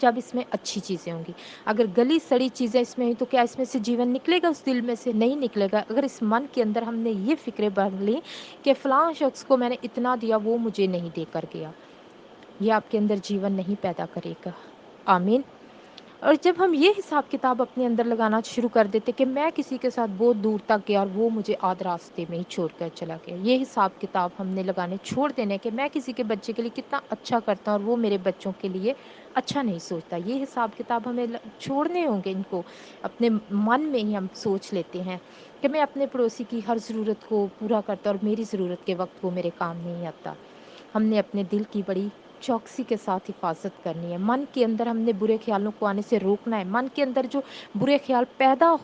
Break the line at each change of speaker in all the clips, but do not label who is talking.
جب اس میں اچھی چیزیں ہوں گی۔ اگر گلی سڑی چیزیں اس میں ہوئی تو کیا اس میں سے جیون نکلے گا؟ اس دل میں سے نہیں نکلے گا۔ اگر اس من کے اندر ہم نے یہ فکریں بھر لی کہ فلاں شخص کو میں نے اتنا دیا، وہ مجھے نہیں دے کر گیا، یہ آپ کے اندر جیون نہیں پیدا کرے گا۔ آمین۔ اور جب ہم یہ حساب کتاب اپنے اندر لگانا شروع کر دیتے کہ میں کسی کے ساتھ بہت دور تک گیا اور وہ مجھے آدھ راستے میں ہی چھوڑ کر چلا گیا، یہ حساب کتاب ہم نے لگانے چھوڑ دینے کہ میں کسی کے بچے کے لیے کتنا اچھا کرتا ہوں اور وہ میرے بچوں کے لیے اچھا نہیں سوچتا، یہ حساب کتاب ہمیں چھوڑنے ہوں گے۔ ان کو اپنے من میں ہی ہم سوچ لیتے ہیں کہ میں اپنے پڑوسی کی ہر ضرورت کو پورا کرتا اور میری ضرورت کے وقت وہ میرے کام نہیں آتا۔ ہم نے اپنے دل کی بڑی چوکسی کے ساتھ حفاظت کرنی ہے۔ من کے اندر ہم نے برے خیالوں کو آنے سے روکنا ہے۔ من کے اندر جو برے خیال پیدا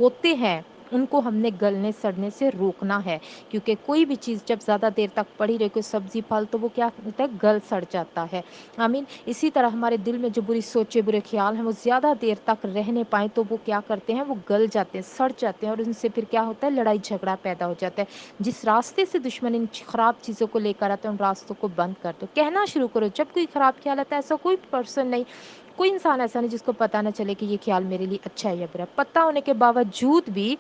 ہوتے ہیں ان کو ہم نے گلنے سڑنے سے روکنا ہے، کیونکہ کوئی بھی چیز جب زیادہ دیر تک پڑی رہے، کوئی سبزی پھل، تو وہ کیا ہوتا ہے؟ گل سڑ جاتا ہے۔ آمین۔ اسی طرح ہمارے دل میں جو بری سوچے برے خیال ہیں وہ زیادہ دیر تک رہنے پائیں تو وہ کیا کرتے ہیں؟ وہ گل جاتے ہیں، سڑ جاتے ہیں، اور ان سے پھر کیا ہوتا ہے؟ لڑائی جھگڑا پیدا ہو جاتا ہے۔ جس راستے سے دشمن ان خراب چیزوں کو لے کر آتے ہیں ان راستوں کو بند کر دو، کہنا شروع کرو جب کوئی خراب خیال آتا ہے۔ ایسا کوئی پرسن نہیں، کوئی انسان ایسا نہیں جس کو پتہ نہ چلے کہ یہ خیال میرے لیے اچھا ہے یا برا۔ پتہ ہونے کے باوجود بھی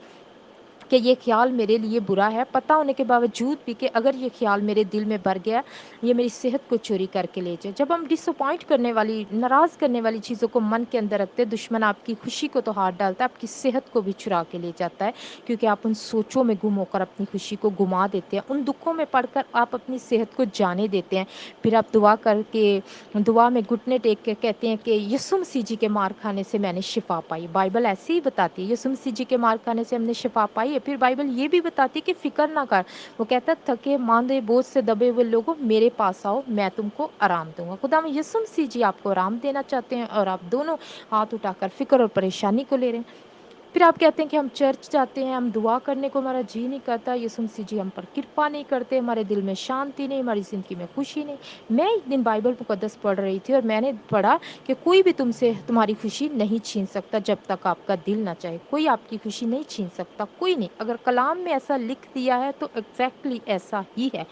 کہ یہ خیال میرے لیے برا ہے، پتہ ہونے کے باوجود بھی کہ اگر یہ خیال میرے دل میں بھر گیا، یہ میری صحت کو چوری کر کے لے جائے۔ جب ہم ڈس اپوائنٹ کرنے والی، ناراض کرنے والی چیزوں کو من کے اندر رکھتے، دشمن آپ کی خوشی کو تو ہاتھ ڈالتا ہے، آپ کی صحت کو بھی چرا کے لے جاتا ہے، کیونکہ آپ ان سوچوں میں گم ہو کر اپنی خوشی کو گما دیتے ہیں، ان دکھوں میں پڑھ کر آپ اپنی صحت کو جانے دیتے ہیں۔ پھر آپ دعا کر کے، دعا میں گھٹنے ٹیک کے کہتے ہیں کہ یسوع مسیح جی کے مار کھانے سے میں نے شفا پائی۔ بائبل ایسے ہی بتاتی ہے، یسوع مسیح جی کے مار کھانے سے ہم نے شفا پائی ہے۔ پھر بائبل یہ بھی بتاتی ہے کہ فکر نہ کر، وہ کہتا ہے تھکے ماندے بوجھ سے دبے ہوئے لوگوں میرے پاس آؤ، میں تم کو آرام دوں گا۔ خدا یسوع مسیح جی آپ کو آرام دینا چاہتے ہیں، اور آپ دونوں ہاتھ اٹھا کر فکر اور پریشانی کو لے رہے ہیں۔ پھر آپ کہتے ہیں کہ ہم چرچ جاتے ہیں، ہم دعا کرنے کو ہمارا جی نہیں کرتا، یسوع مسیح جی ہم پر کرپا نہیں کرتے، ہمارے دل میں شانتی نہیں، ہماری زندگی میں خوشی نہیں۔ میں ایک دن بائبل مقدس پڑھ رہی تھی اور میں نے پڑھا کہ کوئی بھی تم سے تمہاری خوشی نہیں چھین سکتا جب تک آپ کا دل نہ چاہے۔ کوئی آپ کی خوشی نہیں چھین سکتا، کوئی نہیں۔ اگر کلام میں ایسا لکھ دیا ہے تو ایگزیکٹلی ایسا ہی ہے،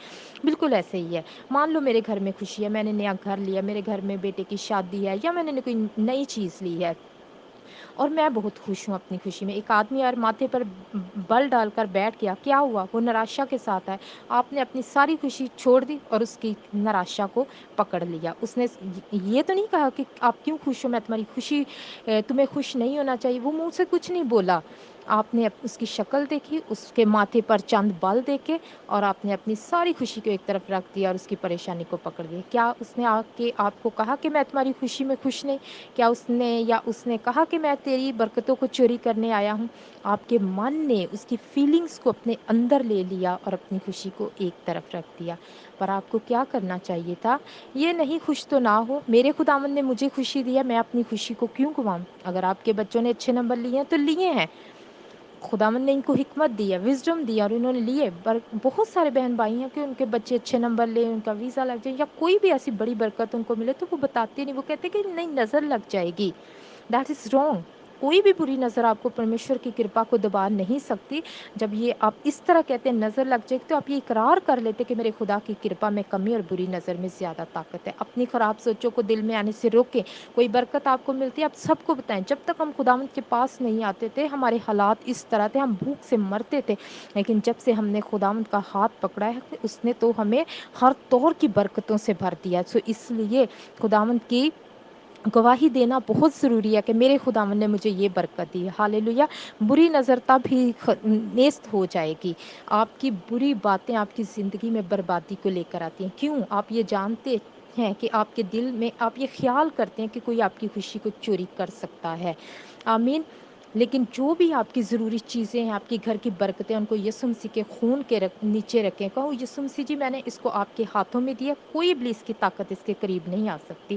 بالکل ایسے ہی ہے۔ مان لو میرے گھر میں خوشی ہے، میں نے نیا گھر لیا، میرے گھر میں بیٹے کی شادی ہے، یا میں نے کوئی نئی چیز لی ہے اور میں بہت خوش ہوں اپنی خوشی میں۔ ایک آدمی اور ماتھے پر بل ڈال کر بیٹھ گیا، کیا ہوا؟ وہ نراشا کے ساتھ ہے۔ آپ نے اپنی ساری خوشی چھوڑ دی اور اس کی نراشا کو پکڑ لیا۔ اس نے یہ تو نہیں کہا کہ آپ کیوں خوش ہو، میں تمہاری خوشی، تمہیں خوش نہیں ہونا چاہیے، وہ منہ سے کچھ نہیں بولا۔ آپ نے اس کی شکل دیکھی، اس کے ماتھے پر چند بل دیکھے، اور آپ نے اپنی ساری خوشی کو ایک طرف رکھ دیا اور اس کی پریشانی کو پکڑ لیا۔ کیا اس نے آ کے آپ کو کہا کہ میں تمہاری خوشی میں خوش نہیں؟ کیا اس نے کہا کہ میں تیری برکتوں کو چوری کرنے آیا ہوں؟ آپ کے من نے اس کی فیلنگز کو اپنے اندر لے لیا اور اپنی خوشی کو ایک طرف رکھ دیا۔ پر آپ کو کیا کرنا چاہیے تھا؟ یہ نہیں خوش تو نہ ہو، میرے خداوند نے مجھے خوشی دی ہے، میں اپنی خوشی کو کیوں گواؤں؟ اگر آپ کے بچوں نے اچھے نمبر لیے ہیں تو لیے ہیں، خداوند نے ان کو حکمت دی ہے، وزڈم دی ہے، اور انہوں نے لیے۔ بہت سارے بہن بھائی ہیں کہ ان کے بچے اچھے نمبر لیں، ان کا ویزا لگ جائے، یا کوئی بھی ایسی بڑی برکت ان کو ملے تو وہ بتاتے نہیں، وہ کہتے کہ نہیں، نظر لگ جائے گی۔ That is wrong. کوئی بھی بری نظر آپ کو پرمیشور کی کرپا کو دبا نہیں سکتی۔ جب یہ آپ اس طرح کہتے ہیں نظر لگ جائے گی، تو آپ یہ اقرار کر لیتے کہ میرے خدا کی کرپا میں کمی اور بری نظر میں زیادہ طاقت ہے۔ اپنی خراب سوچوں کو دل میں آنے سے روکیں۔ کوئی برکت آپ کو ملتی ہے آپ سب کو بتائیں۔ جب تک ہم خداوند کے پاس نہیں آتے تھے ہمارے حالات اس طرح تھے، ہم بھوک سے مرتے تھے، لیکن جب سے ہم نے خداوند کا ہاتھ پکڑا ہے اس نے تو ہمیں ہر طور کی برکتوں سے بھر دیا۔ سو اس لیے خداوند کی گواہی دینا بہت ضروری ہے کہ میرے خداوند نے مجھے یہ برکت دی ہے۔ ہاللیلویا۔ بری نظر تب ہی نیست ہو جائے گی۔ آپ کی بری باتیں آپ کی زندگی میں بربادی کو لے کر آتی ہیں۔ کیوں؟ آپ یہ جانتے ہیں کہ آپ کے دل میں آپ یہ خیال کرتے ہیں کہ کوئی آپ کی خوشی کو چوری کر سکتا ہے۔ آمین۔ لیکن جو بھی آپ کی ضروری چیزیں ہیں، آپ کی گھر کی برکتیں، ان کو یسوع مسیح کے خون کے نیچے رکھیں۔ کہو یسوع مسیح جی میں نے اس کو آپ کے ہاتھوں میں دیا، کوئی ابلیس کی طاقت اس کے قریب نہیں آ سکتی۔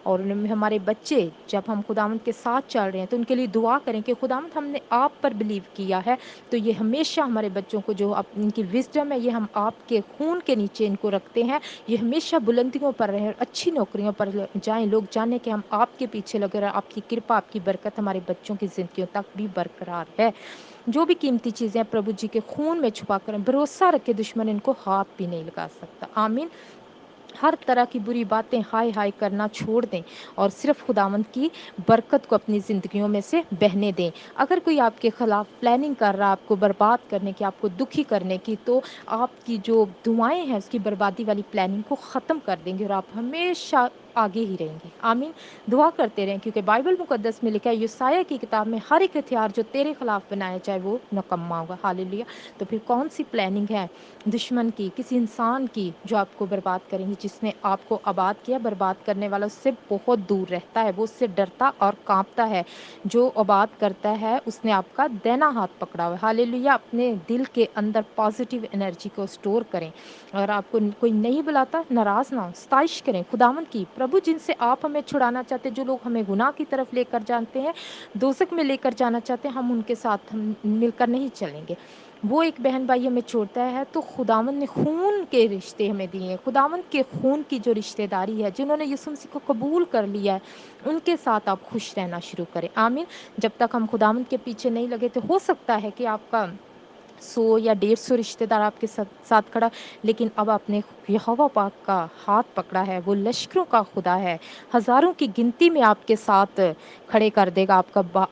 اور ہمارے بچے جب ہم خداوند کے ساتھ چل رہے ہیں تو ان کے لیے دعا کریں کہ خداوند ہم نے آپ پر بلیو کیا ہے، تو یہ ہمیشہ ہمارے بچوں کو جو ان کی وزڈم ہے یہ ہم آپ کے خون کے نیچے ان کو رکھتے ہیں، یہ ہمیشہ بلندیوں پر رہیں، اچھی نوکریوں پر جائیں، لوگ جانیں کہ ہم آپ کے پیچھے لگے رہے، آپ کی کرپا آپ کی برکت ہمارے بچوں کی زندگیوں تک بھی برقرار ہے۔ جو بھی قیمتی چیزیں پربھو جی کے خون میں چھپا کر بھروسہ رکھے، دشمن ان کو ہاتھ بھی نہیں لگا سکتا۔ آمین۔ ہر طرح کی بری باتیں ہائے ہائے کرنا چھوڑ دیں اور صرف خداوند کی برکت کو اپنی زندگیوں میں سے بہنے دیں۔ اگر کوئی آپ کے خلاف پلاننگ کر رہا ہے آپ کو برباد کرنے کی، آپ کو دکھی کرنے کی، تو آپ کی جو دعائیں ہیں اس کی بربادی والی پلاننگ کو ختم کر دیں گے اور آپ ہمیشہ آگے ہی رہیں گے۔ آمین۔ دعا کرتے رہیں، کیونکہ بائبل مقدس میں لکھا ہے یسایہ کی کتاب میں ہر ایک ہتھیار جو تیرے خلاف بنایا جائے وہ نکما ہوگا۔ ہاللیلویا۔ تو پھر کون سی پلاننگ ہے دشمن کی، کسی انسان کی جو آپ کو برباد کریں گی؟ جس نے آپ کو آباد کیا، برباد کرنے والا اس سے بہت دور رہتا ہے، وہ اس سے ڈرتا اور کانپتا ہے۔ جو آباد کرتا ہے اس نے آپ کا دینا ہاتھ پکڑا ہوا ہے۔ ہاللیلویا۔ اپنے دل کے اندر پازیٹیو انرجی کو اسٹور کریں۔ اگر آپ کو کوئی نہیں بلاتا، ناراض نہ ہو، ستائش کریں خداوند کی۔ پربھو جن سے آپ ہمیں چھڑانا چاہتے ہیں، جو لوگ ہمیں گناہ کی طرف لے کر جانتے ہیں، دوزخ میں لے کر جانا چاہتے ہیں، ہم ان کے ساتھ ہم مل کر نہیں چلیں گے۔ وہ ایک بہن بھائی ہمیں چھوڑتا ہے تو خداوند نے خون کے رشتے ہمیں دیے ہیں۔ خداوند کے خون کی جو رشتہ داری ہے، جنہوں نے یسوع مسیح کو قبول کر لیا ہے، ان کے ساتھ آپ خوش رہنا شروع کریں۔ آمین۔ جب تک ہم خداوند کے پیچھے نہیں لگے تو ہو سکتا ہے کہ آپ کا 100 یا 150 رشتہ دار آپ کے ساتھ کھڑا، لیکن اب آپ نے یہوہ پاک کا ہاتھ پکڑا ہے، وہ لشکروں کا خدا ہے، ہزاروں کی گنتی میں آپ کے ساتھ کھڑے کر دے گا،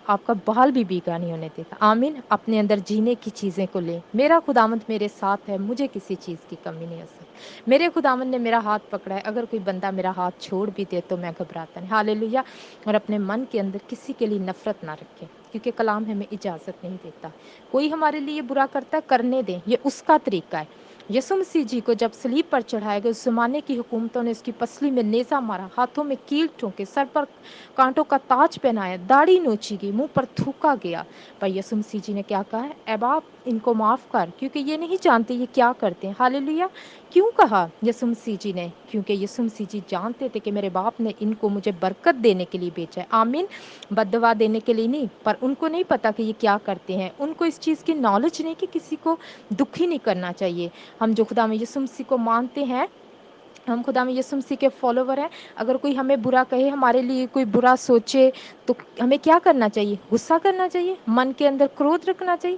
آپ کا بال بھی بیگا نہیں ہونے دے گا۔ آمین۔ اپنے اندر جینے کی چیزیں کو لیں۔ میرا خداوند میرے ساتھ ہے، مجھے کسی چیز کی کمی نہیں ہو سکتی۔ میرے خداوند نے میرا ہاتھ پکڑا ہے، اگر کوئی بندہ میرا ہاتھ چھوڑ بھی دے تو میں گھبراتا نہیں۔ ہاللیلویا۔ اور اپنے من کے اندر کسی کے لیے نفرت نہ رکھیں، کیونکہ کلام ہمیں اجازت نہیں دیتا۔ کوئی ہمارے لیے برا کرتا ہے، کرنے دیں، یہ اس کا طریقہ ہے۔ یسوع مسیح جی کو جب صلیب پر چڑھایا گیا، اس زمانے کی حکومتوں نے اس کی پسلی میں نیزہ مارا، ہاتھوں میں کیل ٹھونکے، سر پر کانٹوں کا تاج پہنایا، داڑھی نوچی گئی، منہ پر تھوکا گیا، پر یسوع مسیح جی نے کیا کہا ہے؟ اے باپ ان کو معاف کر، کیونکہ یہ نہیں جانتے یہ کیا کرتے ہیں۔ ہاللیلویا۔ کیوں کہا یسوع مسیح جی نے؟ کیونکہ یسوع مسیح جی جانتے تھے کہ میرے باپ نے ان کو مجھے برکت دینے کے لیے بھیجا ہے۔ آمین۔ بد دعا دینے کے لیے نہیں، پر ان کو نہیں پتا کہ یہ کیا کرتے ہیں، ان کو اس چیز کی نالج نہیں کہ کسی کو دکھی نہیں کرنا چاہیے۔ ہم جو خدا میں یسوع مسیح کو مانتے ہیں، ہم خدا میں یسوع مسیح کے فالوور ہیں، اگر کوئی ہمیں برا کہے، ہمارے لیے کوئی برا سوچے، تو ہمیں کیا کرنا چاہیے؟ غصہ کرنا چاہیے، من کے اندر کرودھ رکھنا چاہیے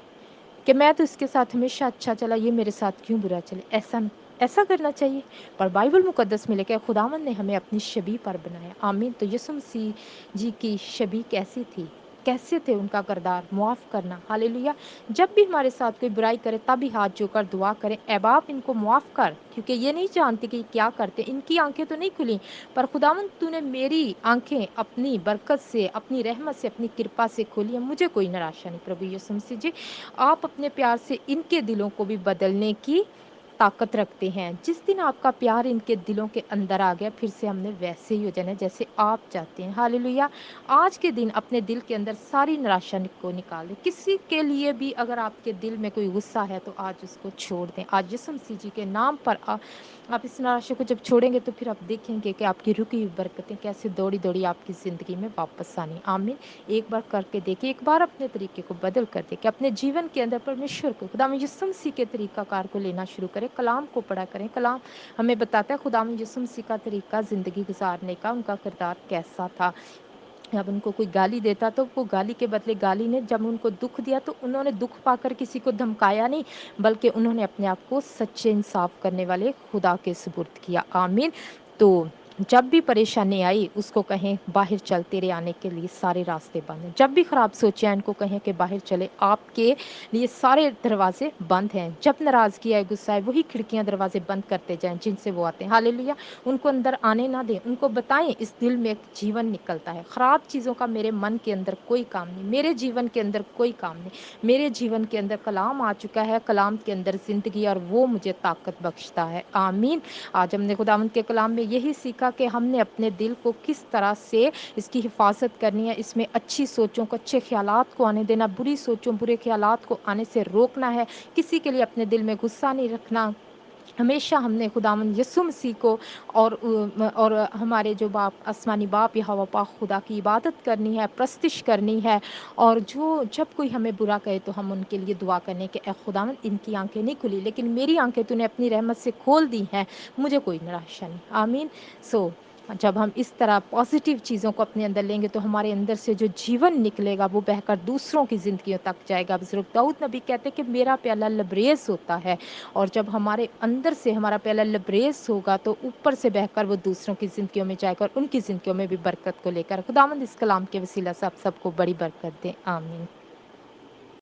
کہ میں تو اس کے ساتھ ہمیشہ اچھا چلا، یہ میرے ساتھ کیوں برا چلے؟ ایسا کرنا چاہیے؟ پر بائبل مقدس میں لکھا ہے خداوند نے ہمیں اپنی شبیہ پر بنایا۔ آمین۔ تو یسوع مسیح جی کی شبیہ کیسی تھی؟ کیسے تھے ان کا کردار؟ معاف کرنا۔ ہاللیلویا۔ جب بھی ہمارے ساتھ کوئی برائی کرے تب بھی ہاتھ جو کر دعا کریں، اے باپ ان کو معاف کر، کیونکہ یہ نہیں جانتے کہ یہ کیا کرتے۔ ان کی آنکھیں تو نہیں کھلیں، پر خداوند تو نے میری آنکھیں اپنی برکت سے، اپنی رحمت سے، اپنی کرپا سے کھولی ہیں، مجھے کوئی نراشا نہیں۔ پربھو یسوع مسیح جی، آپ اپنے پیار سے ان کے دلوں کو بھی بدلنے کی طاقت رکھتے ہیں۔ جس دن آپ کا پیار ان کے دلوں کے اندر آ گیا، پھر سے ہم نے ویسے ہی ہو جانا ہے جیسے آپ چاہتے ہیں۔ ہاللیلویا۔ آج کے دن اپنے دل کے اندر ساری نراشا کو نکال دیں۔ کسی کے لیے بھی اگر آپ کے دل میں کوئی غصہ ہے تو آج اس کو چھوڑ دیں۔ آج یسوع مسیح جی کے نام پر آپ اس نراشا کو جب چھوڑیں گے تو پھر آپ دیکھیں گے کہ آپ کی رکی ہوئی برکتیں کیسے دوڑی دوڑی آپ کی زندگی میں واپس آنی۔ آمین۔ ایک بار کر کے دیکھیں، ایک بار اپنے طریقے کو بدل کر دیکھیں، اپنے جیون کے اندر پرمیشور کو، خدا میں یسوع مسیح کے طریقہ کار کو لینا شروع کریں، کلام کو پڑھا کریں۔ کلام ہمیں بتاتا ہے خدا میں یسوع مسیح کا طریقہ زندگی گزارنے کا، ان کا کردار کیسا تھا۔ جب ان کو کوئی گالی دیتا تو وہ گالی کے بدلے گالی نے، جب ان کو دکھ دیا تو انہوں نے دکھ پا کر کسی کو دھمکایا نہیں، بلکہ انہوں نے اپنے آپ کو سچے انصاف کرنے والے خدا کے سپرد کیا۔ آمین۔ تو جب بھی پریشانی آئی اس کو کہیں باہر چل، تیرے آنے کے لیے سارے راستے بند ہیں۔ جب بھی خراب سوچیں ان کو کہیں کہ باہر چلے، آپ کے لیے سارے دروازے بند ہیں۔ جب ناراضگی آئے، غصہ آئے، وہی کھڑکیاں دروازے بند کرتے جائیں جن سے وہ آتے ہیں۔ ہاللیلویا۔ ان کو اندر آنے نہ دیں، ان کو بتائیں اس دل میں ایک جیون نکلتا ہے، خراب چیزوں کا میرے من کے اندر کوئی کام نہیں، میرے جیون کے اندر کوئی کام نہیں، میرے جیون کے اندر کلام آ چکا ہے، کلام کے اندر زندگی، اور وہ مجھے طاقت بخشتا ہے۔ آمین۔ آج ہم نے خداوند کے کلام میں یہی سیکھا کہ ہم نے اپنے دل کو کس طرح سے اس کی حفاظت کرنی ہے، اس میں اچھی سوچوں کو، اچھے خیالات کو آنے دینا، بری سوچوں، برے خیالات کو آنے سے روکنا ہے، کسی کے لیے اپنے دل میں غصہ نہیں رکھنا۔ ہمیشہ ہم نے خداوند یسوع مسیح کو اور ہمارے جو باپ، آسمانی باپ یہوہ پاک خدا کی عبادت کرنی ہے، پرستش کرنی ہے، اور جب کوئی ہمیں برا کہے تو ہم ان کے لیے دعا کرنے کہ اے خداوند ان کی آنکھیں نہیں کھلی، لیکن میری آنکھیں تو نے اپنی رحمت سے کھول دی ہیں، مجھے کوئی نراشا نہیں۔ آمین۔ سو جب ہم اس طرح پازیٹیو چیزوں کو اپنے اندر لیں گے تو ہمارے اندر سے جو جیون نکلے گا وہ بہہ کر دوسروں کی زندگیوں تک جائے گا۔ بزرگ داؤد نبی کہتے ہیں کہ میرا پیالہ لبریز ہوتا ہے، اور جب ہمارے اندر سے ہمارا پیالہ لبریز ہوگا تو اوپر سے بہہ کر وہ دوسروں کی زندگیوں میں جائے گا اور ان کی زندگیوں میں بھی برکت کو لے کر۔ خداوند اس کلام کے وسیلہ سے آپ سب کو بڑی برکت دے، آمین۔